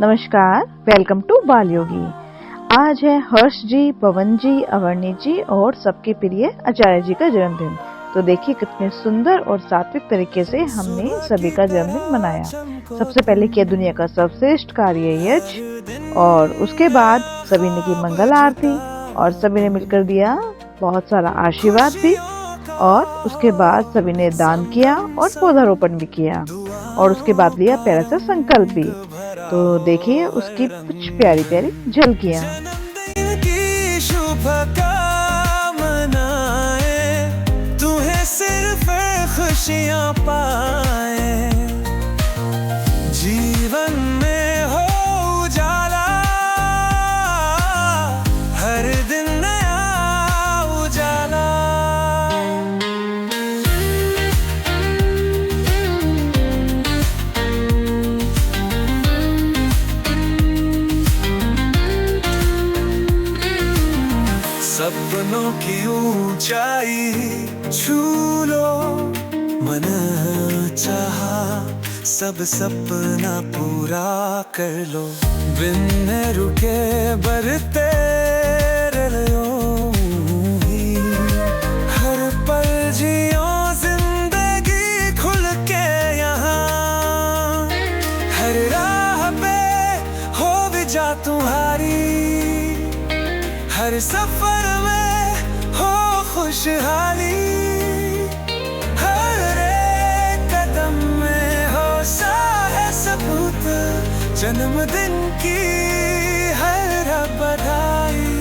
नमस्कार, welcome to बाल योगी। आज है हर्ष जी, पवन जी, अवर्णी जी और सबके प्रिय आचार्य जी का जन्मदिन। तो देखिए कितने सुंदर और सात्विक तरीके से हमने सभी का जन्मदिन मनाया। सबसे पहले किया दुनिया का सर्वश्रेष्ठ कार्य यज्ञ और उसके बाद सभी ने की मंगल आरती और सभी ने मिलकर दिया बहुत सारा आशीर्वाद भी और उसके बाद सभी ने दान किया और पौधारोपण भी किया और उसके बाद लिया प्यारा सा संकल्प भी। तो देखिए उसकी कुछ प्यारी प्यारी झलकियां। तुम्हें सिर्फ खुशियां पाए, जीवन में हो उजाला, हर दिन नया उजाला। सपनों की ऊंचाई छू लो, मन चाहा सब सपना पूरा कर लो, बिन रुके बरते रहो ही, हर पल जियो जिंदगी खुल के यहाँ, हर राह पे हो भी जा तुम्हारी, हर सफर में हो खुशहाली, हर एक कदम में हो है सबूत जन्मदिन की हर बधाई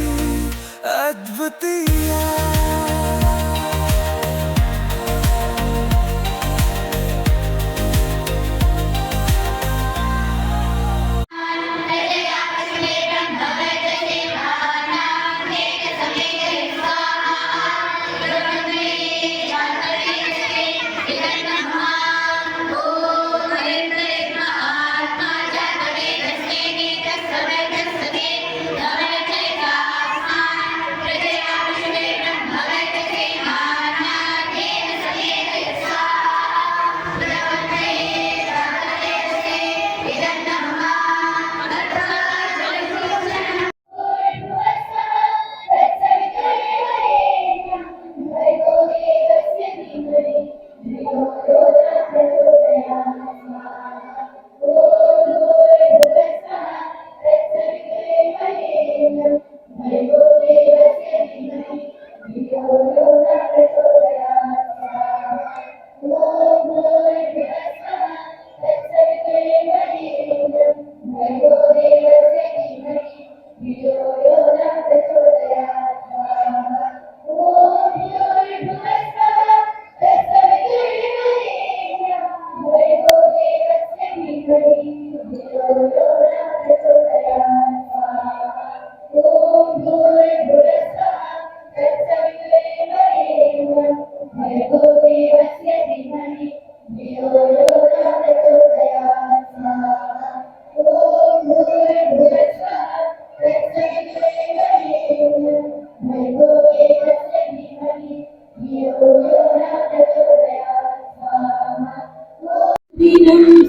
अद्वितीय।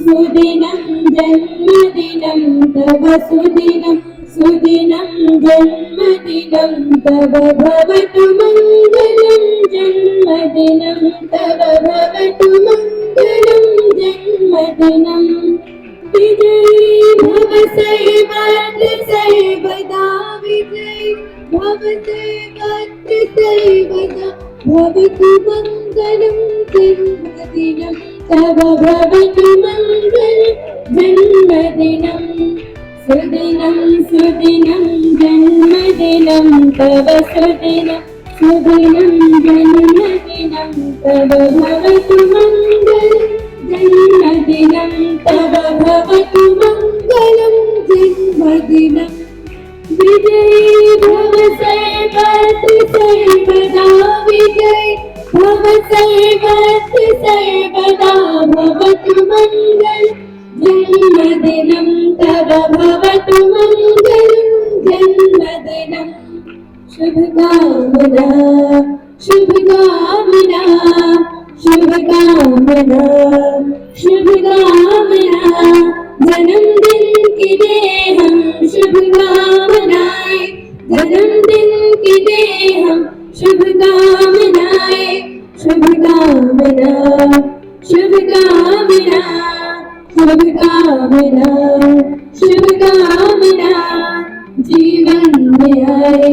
सुदिनं जन्मदिनं तव सुदिनं सुदिनं जन्मदिनं तव भवतु मङ्गलं जन्मदिनं तव भवतु मङ्गलं जन्मदिनं विजयी भव सर्वदा विजयी भव सर्वदा भवतु मङ्गलं जन्मदिनं तव भवतु मङ्गलं जन्मदिनं सुदिनं सुदिनं जन्मदिनं तव सुदिनं सुदिनं जन्मदिनं तव भवतु मङ्गलं जन्मदिनं तव भवतु मङ्गलं जन्मदिनं विजयी भव सर्वदा विजयी भव सर्वदा भवतु मङ्गलं जन्मदिनं तव भवतु मङ्गलं जन्मदिनं शुभकामना शुभकामना शुभकामना शुभकामना जन्मदिन की हम शुभकामनाएं, शुभकामना, शुभकामना, शुभकामना, शुभकामना। जीवन में आए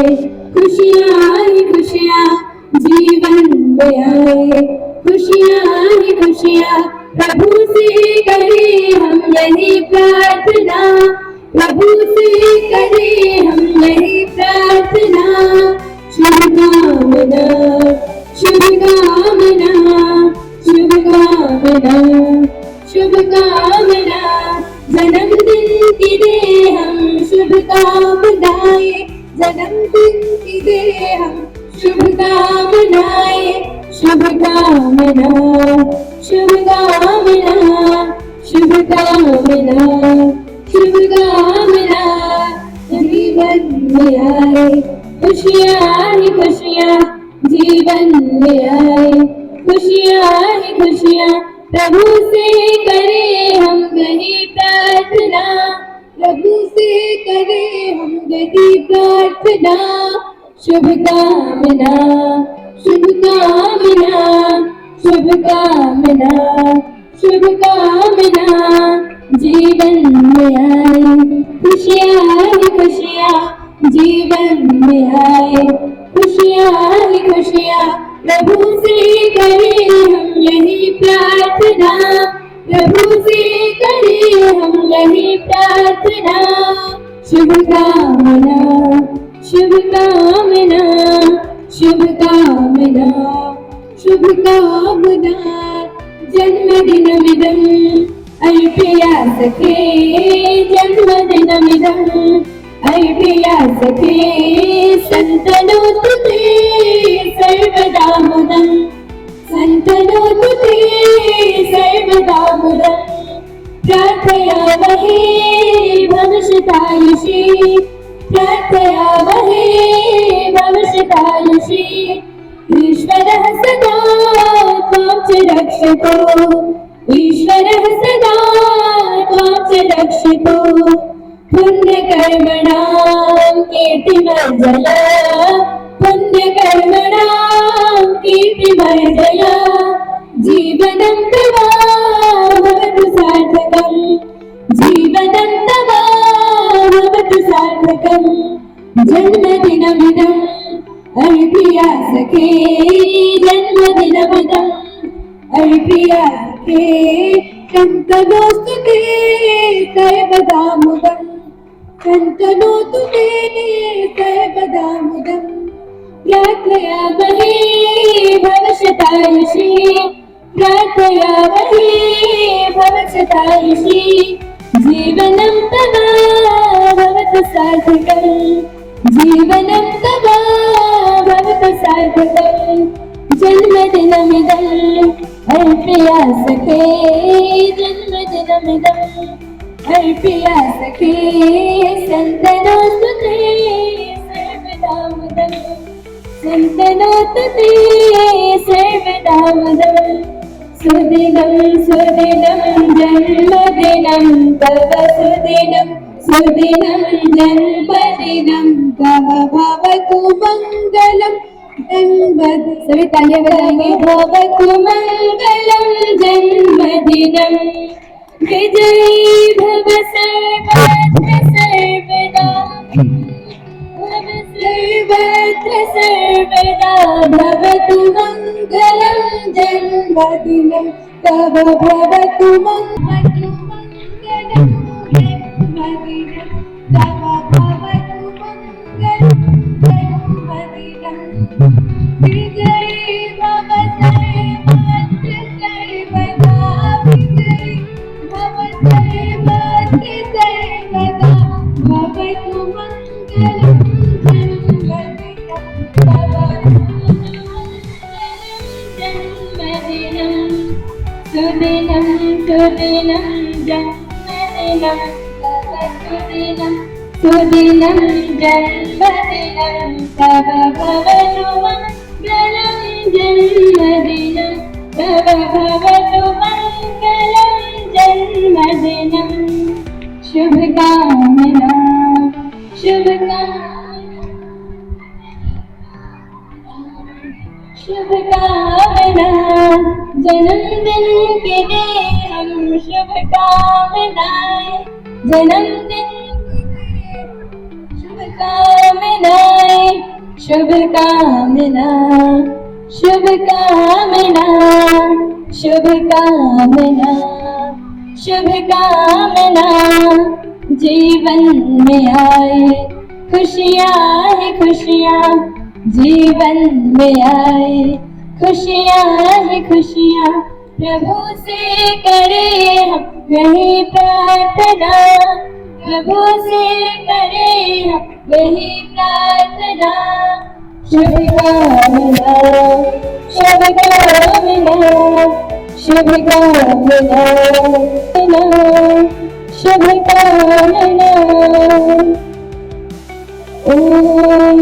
खुशियाँ ही खुशियाँ, जीवन में आए खुशियाँ ही खुशियाँ। प्रभु से करें हम यही प्रार्थना, प्रभु से करें हम यही प्रार्थना। शुभकामना, शुभकामना, शुभकामना, शुभकामना। जन्मदिन की दे हम शुभकामनाएं, जन्मदिन की दे हम शुभकामनाएं, शुभकामना, शुभकामना, शुभकामना, शुभकामना। जीवन में आए खुशियाँ ही खुशियाँ, जीवन में आए खुशियाँ ही खुशियाँ। प्रभु से करें हम यही प्रार्थना, प्रभु से करें हम यही प्रार्थना। शुभकामना, शुभकामना, शुभकामना, शुभकामना। जीवन में आए खुशियाँ ही खुशियाँ, जीवन में आए खुशियाँ ही खुशियाँ। प्रभु से करें हम यही प्रार्थना, प्रभु से करें हम यही प्रार्थना। शुभकामना, शुभकामना, शुभकामना, शुभकामना। जन्मदिनमिदं अयि प्रिया सखे, जन्मदिनमिदं अयि प्रिया सखे। सन्तनोतु ते सर्वदा मुदं, सन्तनोतु ते सर्वदा मुदं। प्रार्थयामहे भविष्यतायुषी, प्रार्थयामहे भविष्यतायुषी। ईश्वरः सदा त्वां च रक्षतो, ईश्वरः सदा त्वां च रक्षतो। पुण्यकर्मणां कीर्तिमर्जया, पुण्यकर्मणां कीर्तिमर्जया। जीवनं तव भवतु सार्थकं, जीवनं तव भवतु सार्थकं। जन्मदिनमिदं अयि प्रिया सखे, जन्मदिनमिदं अयि प्रिया सखे। सन्तनोतु ते सर्वदा मुदं, सन्तनोतु ते सर्वदा मुदं। प्रार्थयामहे भविष्यतायुषी, प्रार्थयामहे भविष्यतायुषी। जीवनं तव भवतु सार्थकं, जीवनं तव भवतु सार्थकं। जन्मदिनमिदं अयि प्रिया सखे, जन्मदिनमिदं अयि प्रिया सखे। सन्तनोतु ते सर्वदा मुदं, सन्तनोतु ते सर्वदा मुदं। सुदिनं सुदिनं जन्मदिनं तव, सुदिनं सुदिनं जन्मदिनं तव। भवतु मङ्गलं जन्मदिनं, सभी तालियां बजाएंगे। भवतु मङ्गलं जन्मदिनं, विजयी भव सर्वत्र सर्वदा, सर्वत्र सर्वदा। भवतु मङ्गलं जन्मदिनं तव, भवतु मङ्गलं जन्मदिनं तव, भवतु मङ्गलं जन्मदिनं। विजयी भव सर्वत्र सर्वदा, विजयी भव सर्वत्र सर्वदा। भवतु मङ्गलं जन्मदिनं तव, जन्मदिनं। सुदिनं सुदिनं जन्मदिनं तव, सुदिनं सुदिनं जन्मदिनं तव। भवतु मङ्गलं जन्मदिनं तव, भवतु मङ्गलं जन्मदिनं। शुभकामना, शुभकामना। जन्मदिन के लिए हम शुभकामनाएं, जन्मदिन शुभकामनाएं, शुभकामना शुभकामना शुभकामना शुभकामना, जीवन में आए खुशियाँ ही खुशियाँ, जीवन में आए खुशियाँ ही खुशियाँ, प्रभु से करें हम यही प्रार्थना, प्रभु से करें हम यही प्रार्थना, शुभकामना शुभकामना शुभकामना शुभकामना। ओम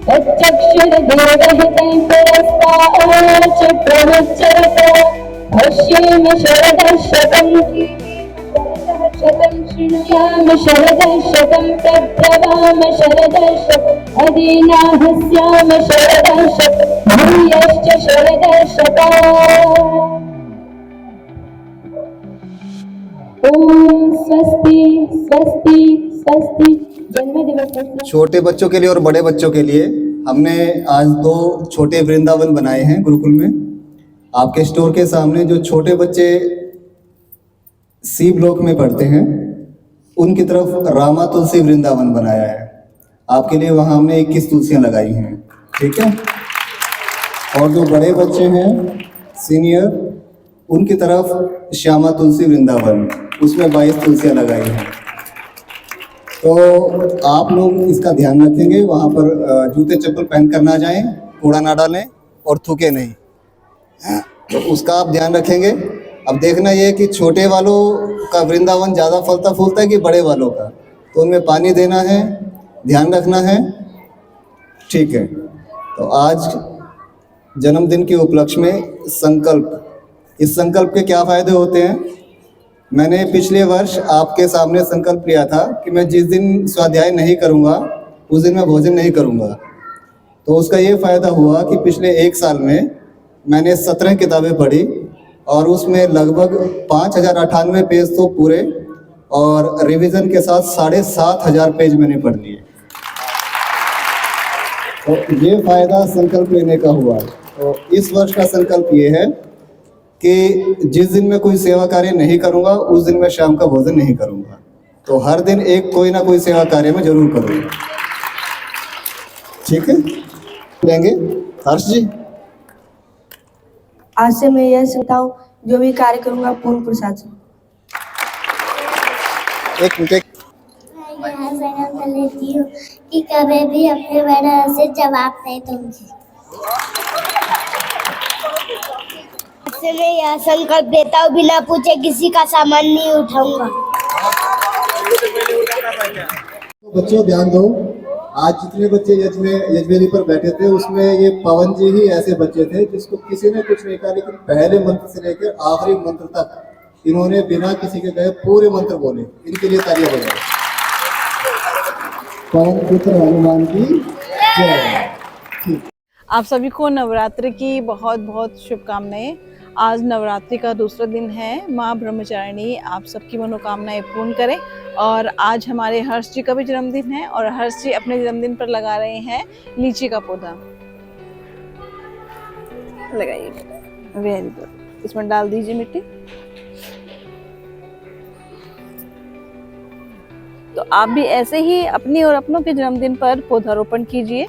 तच्चक्षुर्देवहितं पुरस्ताच्च प्रमुच्चरत पश्येम शरदः शतं शतं शृणुयाम शरदः शतं प्रब्रवाम शरदः शतम् अदीनाहस्याम शरदः शतं भूयश्च शरदः शतम्। ओम स्वस्ति स्वस्ति स्वस्ति। जन्मदिवस छोटे बच्चों के लिए और बड़े बच्चों के लिए हमने आज 2 छोटे वृंदावन बनाए हैं गुरुकुल में। आपके स्टोर के सामने जो छोटे बच्चे सी ब्लॉक में पढ़ते हैं उनकी तरफ रामा तुलसी वृंदावन बनाया है। आपके लिए वहाँ हमने 21 तुलसियाँ लगाई हैं, ठीक है। और जो बड़े बच्चे हैं सीनियर, उनकी तरफ श्यामा तुलसी वृंदावन, उसमें 22 तुलसियाँ लगाई हैं। तो आप लोग इसका ध्यान रखेंगे, वहाँ पर जूते चप्पल पहन कर ना जाएं, कूड़ा ना डालें और थूके नहीं, तो उसका आप ध्यान रखेंगे। अब देखना ये है कि छोटे वालों का वृंदावन ज़्यादा फलता फूलता है कि बड़े वालों का, तो उनमें पानी देना है, ध्यान रखना है, ठीक है। तो आज जन्मदिन के उपलक्ष्य में संकल्प, इस संकल्प के क्या फ़ायदे होते हैं। मैंने पिछले वर्ष आपके सामने संकल्प लिया था कि मैं जिस दिन स्वाध्याय नहीं करूँगा उस दिन मैं भोजन नहीं करूँगा। तो उसका ये फ़ायदा हुआ कि पिछले 1 साल में मैंने 17 किताबें पढ़ी और उसमें लगभग 5098 पेज तो पूरे और रिवीजन के साथ 7500 पेज मैंने पढ़ लिए। तो ये फ़ायदा संकल्प लेने का हुआ। तो इस वर्ष का संकल्प ये है कि जिस दिन मैं कोई सेवा कार्य नहीं करूँगा उस दिन मैं शाम का भोजन नहीं करूँगा। तो हर दिन एक कोई ना कोई सेवा कार्य मैं जरूर करूँगा, ठीक है। लेंगे हर्ष जी। आज से मैं यह सकता हूँ, जो भी कार्य करूँगा पूर्ण प्रसाद से। एक मिनट। मैं यह संकल्प कर लेती हूँ कि कभी भी अपने बड़ा से जवाब नहीं दूंगी। इससे मैं यह संकल्प देता हूँ, बिना पूछे किसी का सामान नहीं उठाऊंगा। बच्चों ध्यान दो, आज जितने बच्चे यजमेरी पर बैठे थे उसमें ये पवन जी ही ऐसे बच्चे थे जिसको किसी ने कुछ नहीं कहा, लेकिन पहले मंत्र से लेकर आखिरी मंत्र तक इन्होंने बिना किसी के कहे पूरे मंत्र बोले। इनके लिए तालियां बजाएं। पवन पुत्र हनुमान की जय। आप सभी को नवरात्रि की बहुत बहुत शुभकामनाएं। आज नवरात्रि का दूसरा दिन है। माँ ब्रह्मचारिणी आप सबकी मनोकामनाएं पूर्ण करें। और आज हमारे हर्ष जी का भी जन्मदिन है और हर्ष जी अपने जन्मदिन पर लगा रहे हैं लीची का पौधा। लगाइए, वेरी गुड। इसमें डाल दीजिए मिट्टी। तो आप भी ऐसे ही अपनी और अपनों के जन्मदिन पर पौधारोपण कीजिए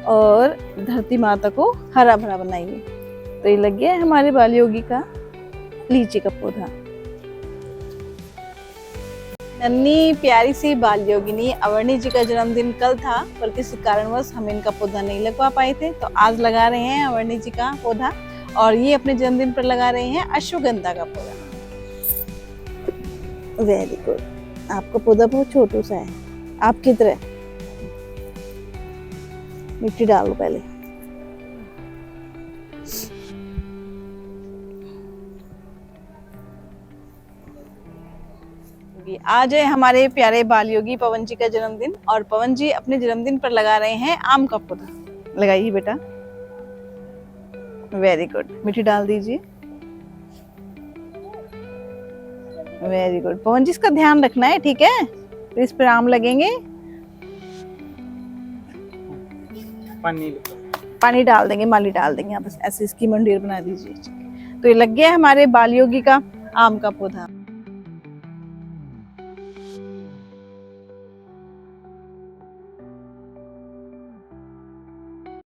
और धरती माता को हरा भरा बनाइए। तो ये लग गया है हमारे बाल योगी का लीची का पौधा। नन्ही प्यारी सी बाल योगिनी अवर्णी जी का जन्मदिन कल था, पर किसी कारणवश हम इनका पौधा नहीं लगवा पाए थे, तो आज लगा रहे हैं अवर्णी जी का पौधा। और ये अपने जन्मदिन पर लगा रहे हैं अश्वगंधा का पौधा। Very good. आपका पौधा बहुत छोटा सा है, आपकी तरह। मिट्टी डालो पहले। आज है हमारे प्यारे बाल योगी पवन जी का जन्मदिन और पवन जी अपने जन्मदिन पर लगा रहे हैं आम का पौधा। लगाइए बेटा। Very good. मिट्टी डाल दीजिए। Very good. पवन जी इसका ध्यान रखना है, ठीक है? तो इस पर आम लगेंगे, पानी डाल देंगे, माली डाल देंगे। आप बस ऐसे इसकी मंदिर बना दीजिए। तो ये लग गया हमारे बाल योगी का आम का पौधा।